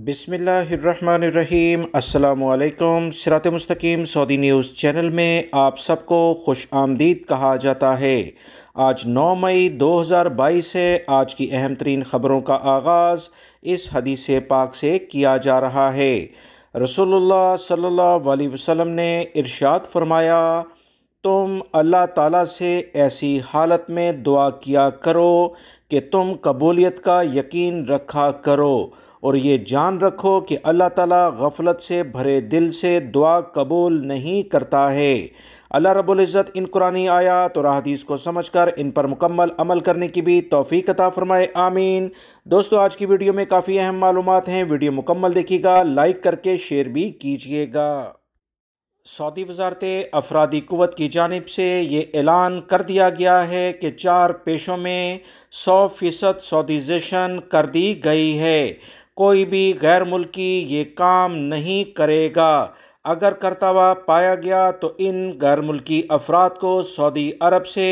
बिस्मिल्लाहिर्रहमानिर्रहीम। अस्सलामुअलैकुम। सिरात मुस्तकीम सऊदी न्यूज़ चैनल में आप सबको खुश आमदीद कहा जाता है। आज 9 मई 2022 है। आज की अहम तरीन ख़बरों का आगाज़ इस हदीस पाक से किया जा रहा है। रसूलुल्लाह सल्लल्लाहु अलैहि वसल्लम ने इरशाद फरमाया, तुम अल्लाह ताला से ऐसी हालत में दुआ किया करो कि तुम कबूलियत का यकीन रखा करो और ये जान रखो कि अल्लाह ताला गफलत से भरे दिल से दुआ कबूल नहीं करता है। अल्लाह रब्बुल इज़्ज़त इन कुरानी आयात और हदीस को समझकर इन पर मुकम्मल अमल करने की भी तौफीक अता फरमाए, आमीन। दोस्तों, आज की वीडियो में काफ़ी अहम मालूमात हैं। वीडियो मुकम्मल देखिएगा, लाइक करके शेयर भी कीजिएगा। सऊदी वज़ारत अफरादी क़ुव्वत की जानिब से ये ऐलान कर दिया गया है कि 4 पेशों में 100% सऊदीज़ेशन कर दी गई है। कोई भी गैर मुल्की ये काम नहीं करेगा। अगर करता हुआ पाया गया तो इन गैर मुल्की अफराद को सऊदी अरब से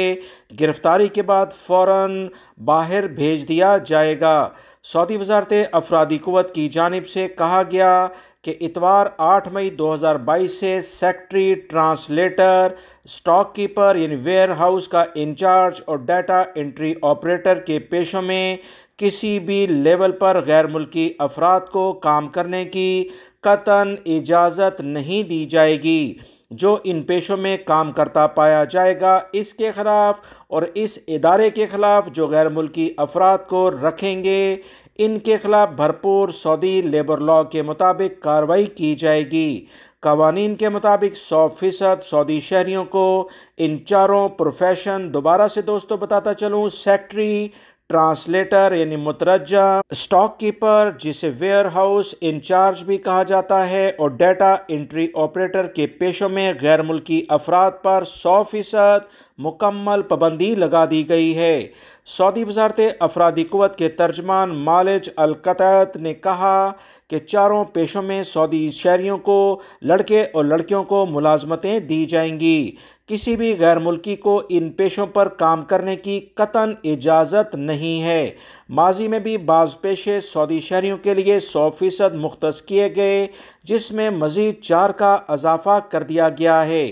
गिरफ़्तारी के बाद फ़ौरन बाहर भेज दिया जाएगा। सऊदी वज़ारत अफरादी क़ुव्वत की जानिब से कहा गया कि इतवार 8 मई 2022 से सेक्रेटरी, ट्रांसलेटर, स्टॉक कीपर यानी वेयर हाउस का इंचार्ज और डाटा एंट्री ऑपरेटर के पेशों में किसी भी लेवल पर गैर मुल्की अफराद को काम करने की कतन इजाज़त नहीं दी जाएगी। जो इन पेशों में काम करता पाया जाएगा, इसके ख़िलाफ़ और इस इदारे के ख़िलाफ़ जो गैर मुल्की अफराद को रखेंगे, इनके ख़िलाफ़ भरपूर सऊदी लेबर लॉ के मुताबिक कार्रवाई की जाएगी। कवानीन के मुताबिक 100% सऊदी शहरियों को इन चारों प्रोफेशन दोबारा से दोस्तों बताता चलूँ, सेक्रेटरी, ट्रांसलेटर यानी मुतरज्जा, स्टॉक कीपर जिसे वेयर हाउस इंचार्ज भी कहा जाता है और डाटा एंट्री ऑपरेटर के पेशों में गैर मुल्की अफराद पर 100% मुकम्मल पाबंदी लगा दी गई है। सऊदी वज़ारत अफरादी क़ुव्वत के तर्जमान मालिज अल-कतत ने कहा कि चारों पेशों में सऊदी शहरियों को लड़के और लड़कियों को मुलाजमतें दी जाएंगी। किसी भी गैर मुल्की को इन पेशों पर काम करने की कतन इजाज़त नहीं है। माजी में भी बाज़ पेशे सऊदी शहरियों के लिए 100% मुख्तस किए गए, जिसमें मज़ीद 4 का इजाफ़ा कर दिया गया है।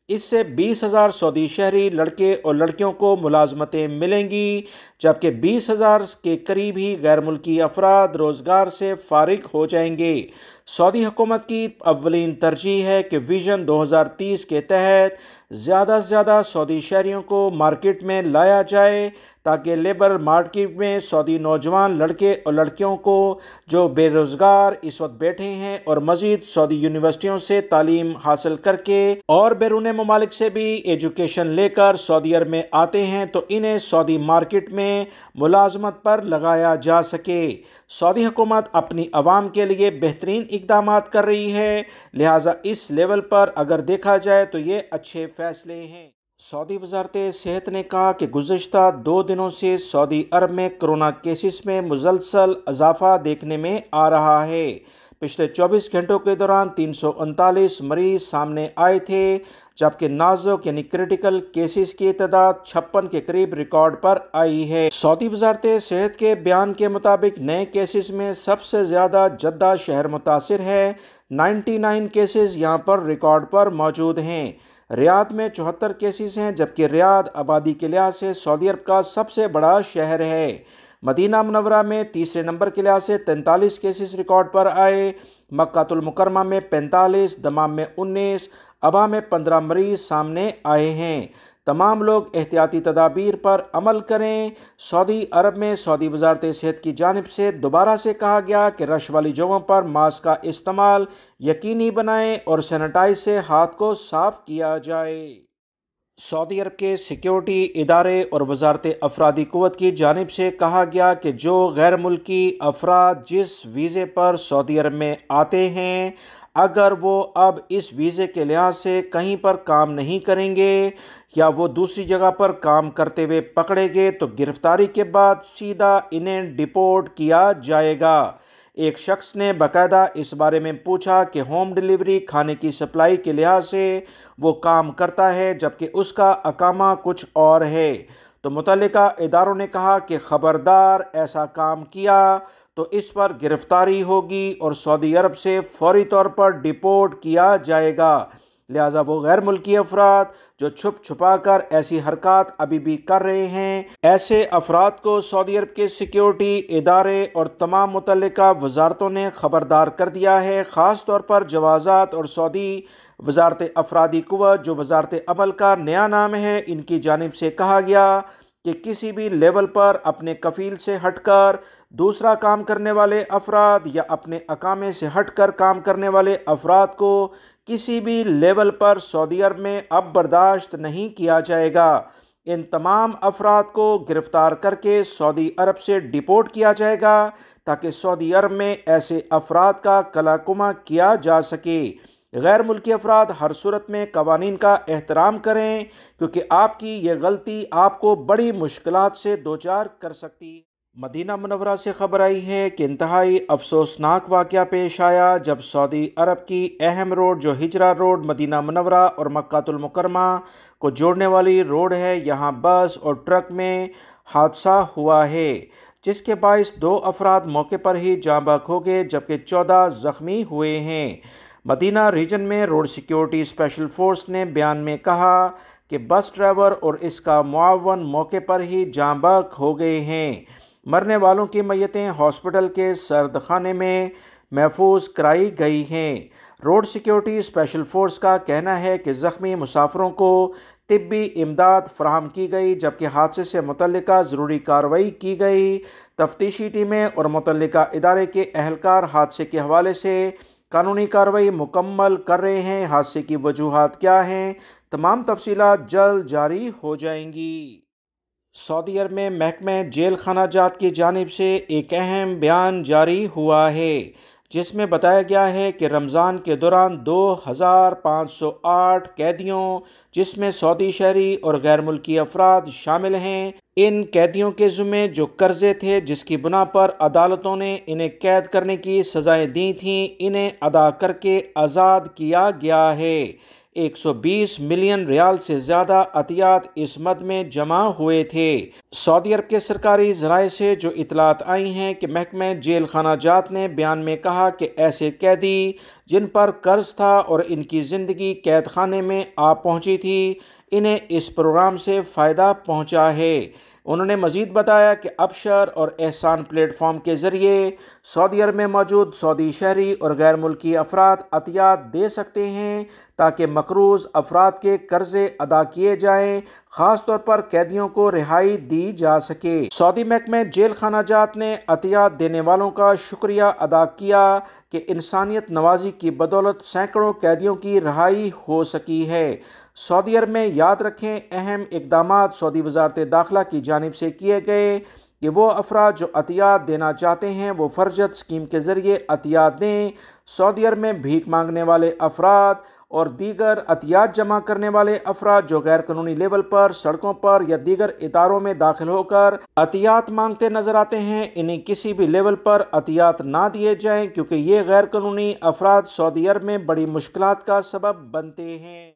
इससे 20,000 सऊदी शहरी लड़के और लड़कियों को मुलाजमतें मिलेंगी, जबकि 20,000 के करीब ही गैर मुल्की अफराद रोज़गार से फारिग हो जाएंगे। सऊदी हुकूमत की अव्वलीन तरजीह है कि विजन 2030 के तहत ज़्यादा से ज़्यादा सऊदी शहरियों को मार्केट में लाया जाए, ताकि लेबर मार्केट में सऊदी नौजवान लड़के और लड़कियों को जो बेरोज़गार इस वक्त बैठे हैं और मज़ीद सऊदी यूनिवर्सिटियों से तालीम हासिल करके और बैरून ममालिक से भी एजुकेशन लेकर सऊदी अरब में आते हैं, तो इन्हें सऊदी मार्केट में मुलाजमत पर लगाया जा सके। सऊदी हुकूमत अपनी आवाम के लिए बेहतरीन इक़दामात कर रही है, लिहाजा इस लेवल पर अगर देखा जाए तो ये अच्छे फ़ैसले हैं। सऊदी वज़ारत सेहत ने कहा कि गुज़श्ता 2 दिनों से सऊदी अरब में कोरोना केसेस में मुसलसल इजाफ़ा देखने में आ रहा है। पिछले 24 घंटों के दौरान 339 मरीज़ सामने आए थे, जबकि नाजुक यानी क्रिटिकल केसेस की तादाद 56 के करीब रिकॉर्ड पर आई है। सऊदी वज़ारत सेहत के बयान के मुताबिक नए केसेस में सबसे ज़्यादा जद्दा शहर मुतासिर है। 99 केसेस यहाँ पर रिकॉर्ड पर मौजूद हैं। रियाद में 74 केसेस हैं, जबकि रियाद आबादी के लिहाज से सऊदी अरब का सबसे बड़ा शहर है। मदीना मुनव्वरा में तीसरे नंबर के लिहाज से 43 केसेस रिकॉर्ड पर आए। मक्कातुल मुकर्रमा में 45, दमाम में 19, अबा में 15 मरीज सामने आए हैं। तमाम लोग एहतियाती तदाबीर पर अमल करें। सऊदी अरब में सऊदी वज़ारत सेहत की जानिब से दोबारा से कहा गया कि रश वाली जगहों पर मास्क का इस्तेमाल यकीनी बनाएं और सैनिटाइज से हाथ को साफ किया जाए। सऊदी अरब के सिक्योरिटी इदारे और वज़ारत अफरादी क़ुव्वत की जानिब से कहा गया कि जो गैर मुल्की अफराद जिस वीज़े पर सऊदी अरब में आते हैं, अगर वो अब इस वीज़े के लिहाज से कहीं पर काम नहीं करेंगे या वो दूसरी जगह पर काम करते हुए पकड़े गए, तो गिरफ़्तारी के बाद सीधा इन्हें डिपोर्ट किया जाएगा। एक शख्स ने बाकायदा इस बारे में पूछा कि होम डिलीवरी खाने की सप्लाई के लिहाज से वो काम करता है, जबकि उसका अकामा कुछ और है। तो मुतल्लिका इदारों ने कहा कि ख़बरदार ऐसा काम किया तो इस पर गिरफ्तारी होगी और सऊदी अरब से फौरी तौर पर डिपोर्ट किया जाएगा। लिहाजा वो गैर मुल्की अफराद जो छुप छुपा कर ऐसी हरकत अभी भी कर रहे हैं, ऐसे अफराद को सऊदी अरब के सिक्योरिटी इदारे और तमाम मुतल्लिका वजारतों ने खबरदार कर दिया है। ख़ास तौर पर जवाज़ात और सऊदी वजारत अफरादी कुव्वत, जो वजारत अमल का नया नाम है, इनकी जानिब से कहा गया कि किसी भी लेवल पर अपने कफ़ील से हटकर दूसरा काम करने वाले अफराद या अपने अकामे से हटकर काम करने वाले अफराद को किसी भी लेवल पर सऊदी अरब में अब बर्दाश्त नहीं किया जाएगा। इन तमाम अफराद को गिरफ़्तार करके सऊदी अरब से डिपोर्ट किया जाएगा ताकि सऊदी अरब में ऐसे अफराद का कलाकुमा किया जा सके। गैर मुल्की अफराद हर सूरत में कवानीन का एहतराम करें, क्योंकि आपकी ये गलती आपको बड़ी मुश्किलात से दोचार कर सकती है। मदीना मुनव्वरा से खबर आई है कि इंतहाई अफसोसनाक वाक़या पेश आया जब सऊदी अरब की अहम रोड, जो हिजरा रोड मदीना मुनव्वरा और मक्कातुल मुकर्रमा को जोड़ने वाली रोड है, यहाँ बस और ट्रक में हादसा हुआ है, जिसके बाइस 2 अफराद मौके पर ही जाँ बहक हो गए जबकि 14 ज़ख्मी हुए हैं। मदीना रीजन में रोड सिक्योरिटी स्पेशल फोर्स ने बयान में कहा कि बस ड्राइवर और इसका मुआवन मौके पर ही जाँ बहक हो गए हैं। मरने वालों की मैयतें हॉस्पिटल के सर्द खाने में महफूज कराई गई हैं। रोड सिक्योरिटी स्पेशल फोर्स का कहना है कि ज़ख्मी मुसाफिरों को तिब्बी इमदाद फराहम की गई, जबकि हादसे से मुतल्लिका ज़रूरी कार्रवाई की गई। तफ्तीशी टीमें और मुतल्लिका इदारे के अहलकार हादसे के हवाले से कानूनी कार्रवाई मुकम्मल कर रहे हैं। हादसे की वजूहात क्या हैं, तमाम तफसीलात जल्द जारी हो जाएंगी। सऊदी अरब में महकमे जेल खाना जात की जानिब से एक अहम बयान जारी हुआ है, जिसमें बताया गया है कि रमज़ान के दौरान 2508 कैदियों, जिसमें सऊदी शहरी और गैर मुल्की अफराद शामिल हैं, इन कैदियों के ज़िम्मे जो कर्ज़े थे जिसकी बुना पर अदालतों ने इन्हें कैद करने की सज़ाएं दी थीं, इन्हें अदा करके आज़ाद किया गया है। 120 मिलियन रियाल से ज़्यादा अतियात इस मद में जमा हुए थे। सऊदी अरब के सरकारी ज़राए से जो इतलात आई हैं कि महकमे जेल खाना जात ने बयान में कहा कि ऐसे कैदी जिन पर कर्ज था और इनकी ज़िंदगी कैद खाने में आ पहुंची थी, इन्हें इस प्रोग्राम से फ़ायदा पहुंचा है। उन्होंने मज़ीद बताया कि अबशर और एहसान प्लेटफॉर्म के ज़रिए सऊदी अरब में मौजूद सऊदी शहरी और गैर मुल्की अफराद अतियात दे सकते हैं ताकि मकरूज़ अफराद के कर्ज़े अदा किए जाएँ, ख़ास तौर पर कैदियों को रिहाई दी जा सके। सऊदी महकमे जेल खाना जात ने अतियात देने वालों का शुक्रिया अदा किया कि इंसानियत नवाजी की बदौलत सैकड़ों कैदियों की रिहाई हो सकी है। सऊदी अरब में याद रखें, अहम इक़दामात सऊदी वज़ारत दाखिला की जानिब से किए गए कि वो अफराद जो अतियात देना चाहते हैं वो फ़रजत स्कीम के ज़रिए अतियात दें। सऊदी अरब में भीख मांगने वाले अफराद और दीगर अतियात जमा करने वाले अफराद जो गैर कानूनी लेवल पर सड़कों पर या दीगर इदारों में दाखिल होकर अतियात मांगते नजर आते हैं, इन्हें किसी भी लेवल पर अतियात ना दिए जाएं, क्योंकि ये गैर कानूनी अफराद सऊदी अरब में बड़ी मुश्किलात का सबब बनते हैं।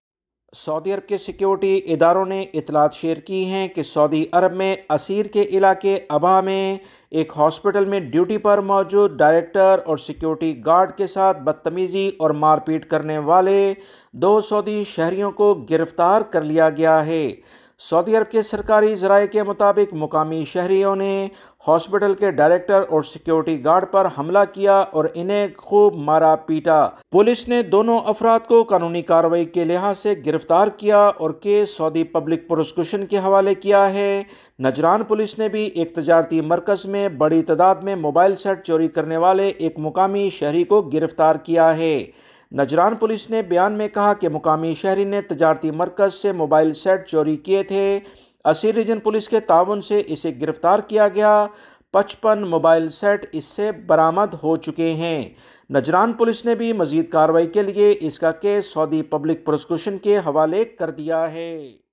सऊदी अरब के सिक्योरिटी इदारों ने इतलात शेयर की हैं कि सऊदी अरब में असीर के इलाके अबा में एक हॉस्पिटल में ड्यूटी पर मौजूद डायरेक्टर और सिक्योरिटी गार्ड के साथ बदतमीज़ी और मारपीट करने वाले 2 सऊदी शहरियों को गिरफ्तार कर लिया गया है। सऊदी अरब के सरकारी ज़राए के मुताबिक मुकामी शहरियों ने हॉस्पिटल के डायरेक्टर और सिक्योरिटी गार्ड पर हमला किया और इन्हें खूब मारा पीटा। पुलिस ने दोनों अफराद को कानूनी कार्रवाई के लिहाज से गिरफ्तार किया और केस सऊदी पब्लिक प्रोसिक्यूशन के हवाले किया है। नजरान पुलिस ने भी एक तजारती मरकज़ में बड़ी तादाद में मोबाइल सेट चोरी करने वाले एक मुकामी शहरी को गिरफ्तार किया है। नजरान पुलिस ने बयान में कहा कि मुकामी शहरी ने तजारती मरकज़ से मोबाइल सेट चोरी किए थे। असीर रीजन पुलिस के ताउन से इसे गिरफ्तार किया गया। 55 मोबाइल सेट इससे बरामद हो चुके हैं। नजरान पुलिस ने भी मज़ीद कार्रवाई के लिए इसका केस सऊदी पब्लिक प्रोसिक्यूशन के हवाले कर दिया है।